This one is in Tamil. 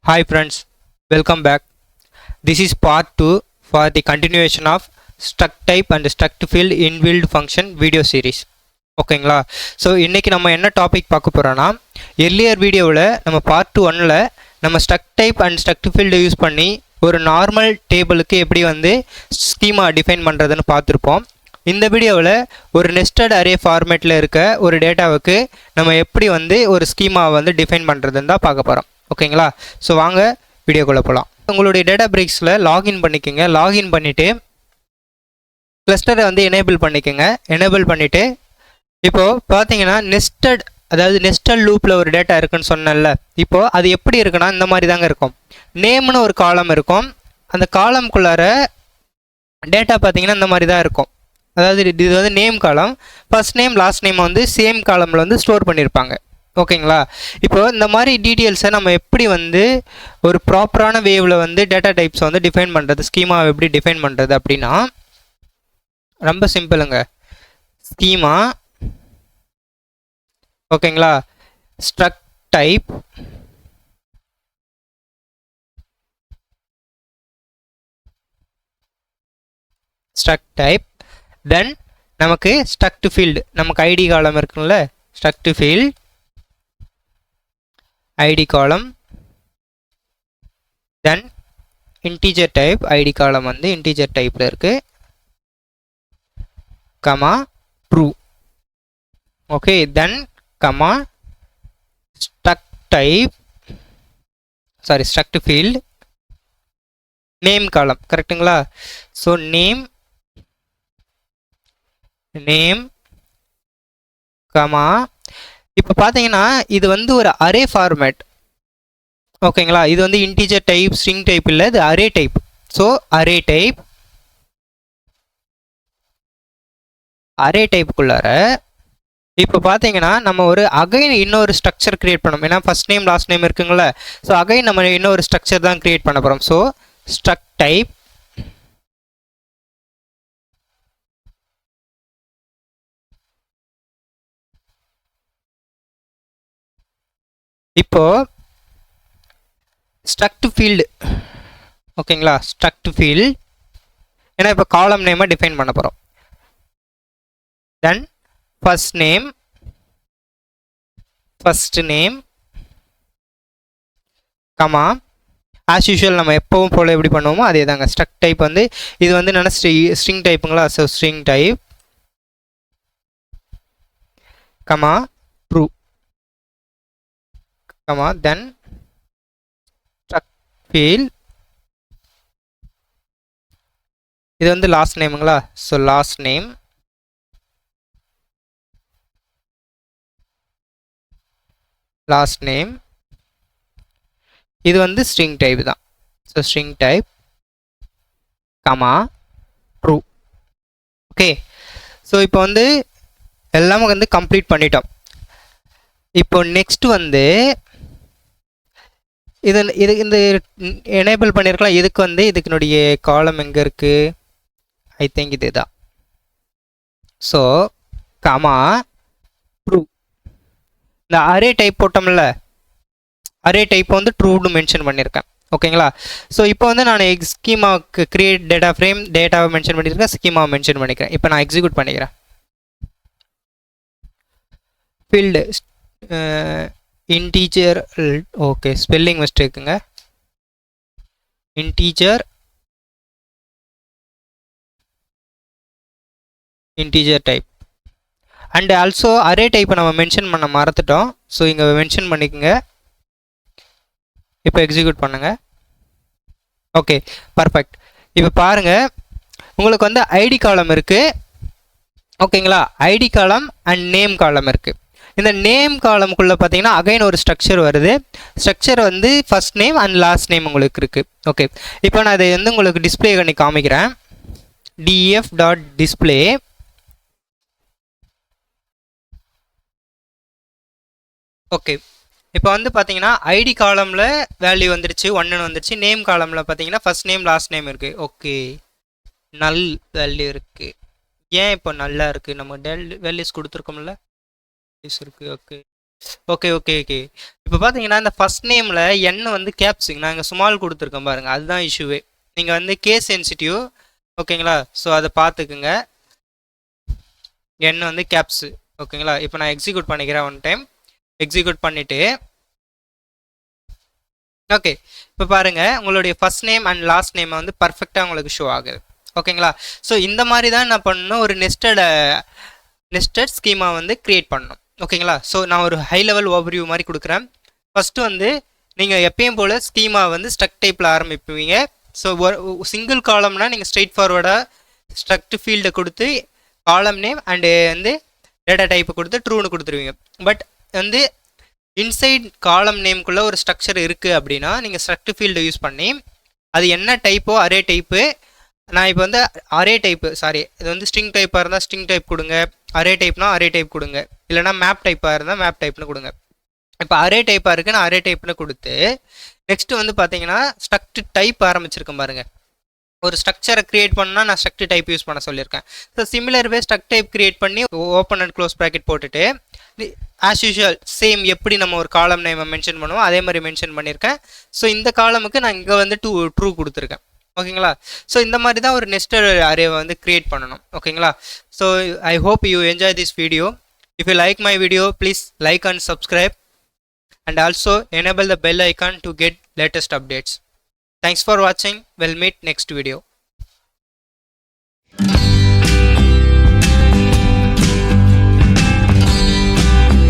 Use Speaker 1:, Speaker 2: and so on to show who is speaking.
Speaker 1: Hi friends, welcome back. This is part 2 for the continuation of struct type and struct field inbuilt function video series. ஓகேங்களா? ஸோ இன்றைக்கி நம்ம என்ன டாபிக் பார்க்க போகிறோன்னா, எர்லியர் வீடியோவில் நம்ம பார்ட் 1ல் நம்ம ஸ்ட்ரக்ட் டைப் அண்ட் ஸ்ட்ரக்ட் ஃபீல்டை யூஸ் பண்ணி ஒரு நார்மல் டேபிளுக்கு எப்படி ஸ்கீமா டிஃபைன் பண்ணுறதுன்னு பார்த்துருப்போம். இந்த வீடியோவில் ஒரு நெஸ்டட் அரே ஃபார்மேட்டில் இருக்க ஒரு டேட்டாவுக்கு நம்ம எப்படி ஒரு ஸ்கீமாவை டிஃபைன் பண்ணுறதுன்னு தான் பார்க்க போகிறோம். ஓகேங்களா? ஸோ வாங்க வீடியோக்குள்ளே போகலாம். உங்களுடைய டேட்டா பிரேக்ஸில் லாகின் பண்ணிக்கோங்க. லாகின் பண்ணிவிட்டு கிளஸ்டரை எனேபிள் பண்ணிக்கோங்க. எனேபிள் பண்ணிவிட்டு இப்போது பார்த்தீங்கன்னா நெஸ்டட் லூப்பில் ஒரு டேட்டா இருக்குன்னு சொன்னேன்ல. இப்போது அது எப்படி இருக்குன்னா இந்த மாதிரி தாங்க இருக்கும். நேம்னு ஒரு காலம் இருக்கும். அந்த காலம்குள்ளார டேட்டா பார்த்தீங்கன்னா இந்த மாதிரி தான் இருக்கும். அதாவது இது name column. First name last name same காலமில் ஸ்டோர் பண்ணியிருப்பாங்க. ஓகேங்களா? இப்போது இந்த மாதிரி டீட்டெயில்ஸை நம்ம எப்படி ஒரு ப்ராப்பரான வேவில் டேட்டா டைப்ஸை டிஃபைன் பண்ணுறது, ஸ்கீமாவை எப்படி டிஃபைன் பண்ணுறது அப்படின்னா ரொம்ப சிம்பிளுங்க. ஸ்கீமா ஓகேங்களா, ஸ்ட்ரக்ட் டைப் தென் நமக்கு ஸ்ட்ரக்ட் ஃபீல்டு, நமக்கு ஐடி காலம் இருக்குல்ல, ஸ்ட்ரக்ட் ஃபீல்ட் ஐடி காலம், தென் இன்டீஜர் டைப் ஐடி காலம் இன்டீஜர் டைப்பில் இருக்குது, கமா ட்ரூ. ஓகே, தென் கமா ஸ்ட்ரக்ட் ஃபீல்ட் நேம் காலம். கரெக்டுங்களா? ஸோ நேம் கமா இப்போ பார்த்தீங்கன்னா இது ஒரு அரே ஃபார்மேட். ஓகேங்களா? இது இன்டீஜர் டைப், ஸ்ட்ரிங் டைப் இல்லை, இது அரே டைப். ஸோ அரே டைப்புக்குள்ளார இப்போ பார்த்தீங்கன்னா நம்ம அகைன் இன்னொரு ஸ்ட்ரக்சர் கிரியேட் பண்ணோம். ஏன்னா ஃபர்ஸ்ட் நேம் லாஸ்ட் நேம் இருக்குங்களா. ஸோ அகைன் நம்ம இன்னொரு ஸ்ட்ரக்சர் தான் கிரியேட் பண்ண போகிறோம். ஸோ ஸ்ட்ரக்ட் டைப் இப்போ ஸ்ட்ரக்ட் ஃபீல்டு. ஓகேங்களா? ஸ்ட்ரக்ட் ஃபீல்டு ஏன்னா இப்போ காலம் நேமை டிஃபைன் பண்ண போகிறோம். தென் first name comma as usual நம்ம எப்பவும் போல் எப்படி பண்ணுவோமோ அதே தாங்க. ஸ்ட்ரக்ட் டைப் இது என்னென்னா ஸ்ட்ரிங் டைப்புங்களா. So string type comma true comma then struct field இது லாஸ்ட் நேமுங்களா. ஸோ லாஸ்ட் நேம் இது ஸ்ட்ரிங் டைப் தான். So string type comma true. Okay, so இப்போ எல்லாமே கம்ப்ளீட் பண்ணிட்டோம். இப்போ நெக்ஸ்ட் இது இந்த எனேபிள் பண்ணியிருக்கலாம். இதுக்கு இதுக்குனுடைய காலம் எங்கே இருக்குது? ஐ திங்க் இது தான். So comma true. இந்த அரே டைப் போட்டோம்ல, அரே டைப் ட்ரூன்னு மென்ஷன் பண்ணியிருக்கேன். ஓகேங்களா? ஸோ இப்போ நான் ஸ்கீமாவுக்கு கிரியேட் டேட்டா ஃப்ரேம் டேட்டாவை மென்ஷன் பண்ணியிருக்கேன், ஸ்கீமாவை மென்ஷன் பண்ணிக்கிறேன். இப்போ நான் எக்ஸிக்யூட் பண்ணிக்கிறேன். ஃபீல்டு இன்டீஜர், ஓகே ஸ்பெல்லிங் மிஸ்டேக்குங்க. Integer type and also array டைப்பை நம்ம மென்ஷன் பண்ண மறந்துட்டோம். ஸோ இங்கே மென்ஷன் பண்ணிக்கோங்க. இப்போ எக்ஸிக்யூட் பண்ணுங்கள். Okay, perfect. இப்போ பாருங்கள், உங்களுக்கு ஐடி காலம் இருக்குது. ஓகேங்களா? ஐடி காலம் அண்ட் நேம் காலம் இருக்குது. இந்த நேம் காலமுக்குள்ளே பார்த்தீங்கன்னா அகைன் ஒரு ஸ்ட்ரக்சர் வருது. Structure first name and last name உங்களுக்கு இருக்குது. ஓகே, இப்போ நான் இதை உங்களுக்கு டிஸ்பிளே பண்ணி காமிக்கிறேன். df.display ஓகே, இப்போ பார்த்தீங்கன்னா ஐடி காலமில் வேல்யூ வந்துருச்சு, 1 வந்துருச்சு. நேம் காலமில் பார்த்தீங்கன்னா ஃபர்ஸ்ட் நேம் லாஸ்ட் நேம் இருக்குது. ஓகே, நல் வேல்யூ இருக்குது. ஏன் இப்போ நல்லா இருக்குது? நம்ம வேல்யூஸ் கொடுத்துருக்கோம்ல, இருக்குது. Okay, okay okay okay. இப்போ பார்த்தீங்கன்னா இந்த ஃபர்ஸ்ட் நேமில் என் வந்து கேப்ஸுங்க, நான் இங்கே ஸ்மால் கொடுத்துருக்கேன் பாருங்கள், அதுதான் இஷ்யூவே. நீங்கள் வந்து கேஸ் சென்சிட்டிவ், ஓகேங்களா? ஸோ அதை பார்த்துக்குங்க. என் வந்து கேப்ஸு, ஓகேங்களா? இப்போ நான் எக்ஸிக்யூட் பண்ணிக்கிறேன் ஒன் டைம். எக்ஸிக்யூட் பண்ணிவிட்டு ஓகே, இப்போ பாருங்கள் உங்களுடைய first name and last name வந்து பர்ஃபெக்டாக உங்களுக்கு ஷோ ஆகுது, ஓகேங்களா? ஸோ இந்த மாதிரி தான் நான் பண்ணணும், ஒரு நெஸ்டட் ஸ்கீமா வந்து க்ரியேட் பண்ணணும், ஓகேங்களா? ஸோ நான் ஒரு ஹை லெவல் ஓவர்வியூ மாதிரி கொடுக்குறேன். ஃபஸ்ட்டு வந்து நீங்கள் எப்பயும் போல் ஸ்கீமா வந்து ஸ்ட்ரக் டைப்பில் ஆரம்பிப்பீங்க. ஸோ ஒரு சிங்கிள் காலம்னா நீங்கள் ஸ்ட்ரெயிட் ஃபார்வர்டாக ஸ்ட்ரக்ட் ஃபீல்டை கொடுத்து காலம் நேம் அண்டு வந்து டேட்டா டைப்பை கொடுத்து ட்ரூன்னு கொடுத்துருவீங்க. பட் வந்து இன்சைட் காலம் நேம்குள்ளே ஒரு ஸ்ட்ரக்சர் இருக்குது அப்படின்னா நீங்கள் ஸ்ட்ரக்ட் ஃபீல்டை யூஸ் பண்ணி அது என்ன டைப்போ அரே டைப்பு, நான் இப்போ வந்து அரே டைப்பு இது வந்து ஸ்ட்ரிங் டைப்பாக இருந்தால் ஸ்ட்ரிங் டைப் கொடுங்க, அரே டைப்னா அரே டைப் கொடுங்க, இல்லைனா மேப் டைப்பாக இருந்தால் மேப் டைப்னு கொடுங்க. இப்போ அரே டைப்பாக இருக்குது, நான் அரே டைப்னு கொடுத்து நெக்ஸ்ட்டு வந்து பார்த்தீங்கன்னா ஸ்ட்ரக்ட் டைப் ஆரம்பிச்சிருக்கேன் பாருங்கள். ஒரு ஸ்ட்ரக்சரை க்ரியேட் பண்ணால் நான் ஸ்ட்ரக்ட் டைப் யூஸ் பண்ண சொல்லியிருக்கேன். ஸோ சிமிலர் வே ஸ்ட்ரக்ட் டைப் க்ரியேட் பண்ணி ஓப்பன் அண்ட் க்ளோஸ் ப்ராக்கெட் போட்டுட்டு ஆஸ் யூஷுவல் சேம் எப்படி நம்ம ஒரு காலம் நேமை மென்ஷன் பண்ணுவோம் அதே மாதிரி மென்ஷன் பண்ணியிருக்கேன். ஸோ இந்த காலமுக்கு நான் இங்கே வந்து ட்ரூ கொடுத்துருக்கேன், ஓகேங்களா? ஸோ இந்த மாதிரி தான் ஒரு நெஸ்டட் அரேவை வந்து க்ரியேட் பண்ணணும், ஓகேங்களா? So I hope you enjoy this video. If you like my video, please like and subscribe, and also enable the bell icon to get latest updates. Thanks for watching. We'll meet next video.